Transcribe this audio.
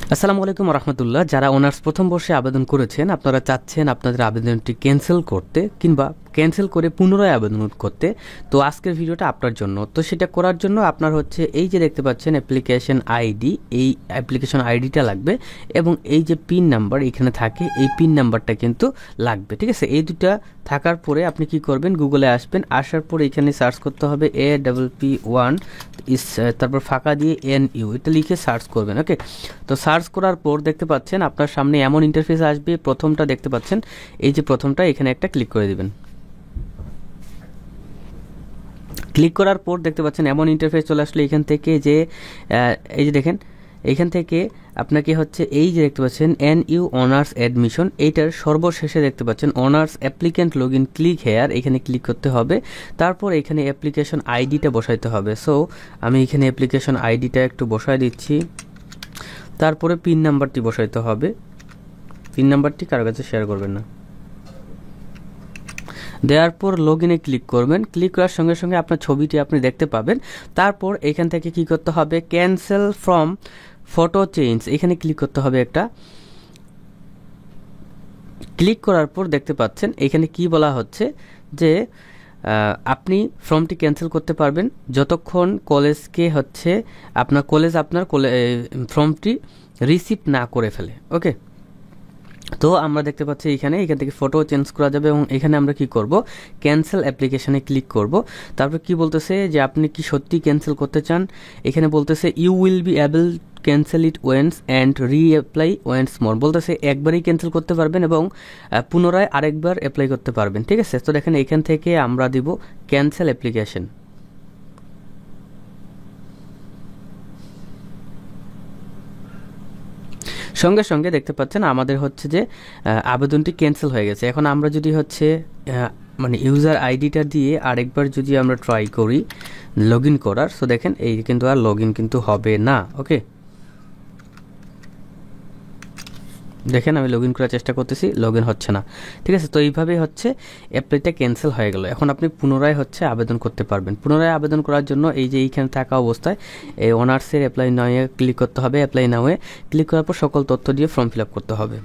আসসালামু আলাইকুম রহমতুল্লাহ। যারা অনার্স প্রথম বর্ষে আবেদন করেছেন, আপনারা চাচ্ছেন আপনাদের আবেদনটি ক্যান্সেল করতে কিংবা ক্যান্সেল করে পুনরায় আবেদন করতে, তো আজকের ভিডিওটা আপনার জন্য। তো সেটা করার জন্য আপনার হচ্ছে এই যে দেখতে পাচ্ছেন অ্যাপ্লিকেশন আইডি, এই অ্যাপ্লিকেশন আইডিটা লাগবে এবং এই যে পিন নাম্বার এখানে থাকে এই পিন নাম্বারটা কিন্তু লাগবে। ঠিক আছে, এই দুটা থাকার পরে আপনি কি করবেন, গুগলে আসবেন, আসার পরে এখানে সার্চ করতে হবে APP1 তারপর ফাঁকা দিয়ে NU, এটা লিখে সার্চ করবেন। ওকে, তো সার্চ করার পর দেখতে পাচ্ছেন আপনার সামনে এমন ইন্টারফেস আসবে। প্রথমটা দেখতে পাচ্ছেন, এই যে প্রথমটা, এখানে একটা ক্লিক করে দিবেন। ক্লিক করার পর দেখতে পাচ্ছেন এমন ইন্টারফেস চলে আসলে এখান থেকে যে এই যে দেখেন এখান থেকে আপনাকে হচ্ছে এই যে দেখতে পাচ্ছেন NU অনার্স অ্যাডমিশন, এইটার সর্বশেষে দেখতে পাচ্ছেন honours applicant log in, click here, এখানে ক্লিক করতে হবে। তারপর এখানে অ্যাপ্লিকেশন আইডিটা বসাইতে হবে। সো আমি এখানে অ্যাপ্লিকেশন আইডিটা একটু বসায় দিচ্ছি। তারপরে পিন নাম্বারটি বসাইতে হবে। পিন নাম্বারটি কারো কাছে শেয়ার করবেন না। দেওয়ার পর লগ ইনে ক্লিক করবেন। ক্লিক করার সঙ্গে সঙ্গে আপনার ছবিটি আপনি দেখতে পাবেন। তারপর এখান থেকে কি করতে হবে, ক্যান্সেল ফ্রম ফটো চেঞ্জ, এখানে ক্লিক করতে হবে একটা। ক্লিক করার পর দেখতে পাচ্ছেন এখানে কি বলা হচ্ছে যে আপনি ফর্মটি ক্যান্সেল করতে পারবেন যতক্ষণ কলেজকে হচ্ছে আপনার ফর্মটি রিসিভ না করে ফেলে। ওকে, তো আমরা দেখতে পাচ্ছি এখান থেকে ফটো চেঞ্জ করা যাবে এবং এখানে আমরা কি করব, ক্যান্সেল অ্যাপ্লিকেশনে ক্লিক করব। তারপর কি বলতেছে যে আপনি কি সত্যি ক্যান্সেল করতে চান, এখানে বলতেছে you will be able cancel it once and reapply once more, বলতেছে একবারই ক্যান্সেল করতে পারবেন এবং পুনরায় আরেকবার অ্যাপ্লাই করতে পারবেন। ঠিক আছে, তো দেখেন এখান থেকে আমরা দিব ক্যান্সেল অ্যাপ্লিকেশন। সঙ্গে সঙ্গে দেখতে পাচ্ছেন আমাদের হচ্ছে যে আবেদনটি ক্যান্সেল হয়ে গেছে। এখন আমরা যদি হচ্ছে মানে ইউজার আইডিটা দিয়ে আরেকবার যদি আমরা ট্রাই করি লগ ইন করার, সো দেখেন এই কিন্তু আর লগ ইন কিন্তু হবে না। ওকে, দেখেন আমি লগ ইন করার চেষ্টা করতেছি, লগ ইন হচ্ছে না। ঠিক আছে, তো এইভাবেই হচ্ছে অ্যাপ্লাইটা ক্যান্সেল হয়ে গেল। এখন আপনি পুনরায় হচ্ছে আবেদন করতে পারবেন। পুনরায় আবেদন করার জন্য এই যে এইখানে থাকা অবস্থায় এই অনার্সের অ্যাপ্লাই নাওয়ে ক্লিক করতে হবে। অ্যাপ্লাই নাওয়ে ক্লিক করার পর সকল তথ্য দিয়ে ফর্ম ফিল আপ করতে হবে।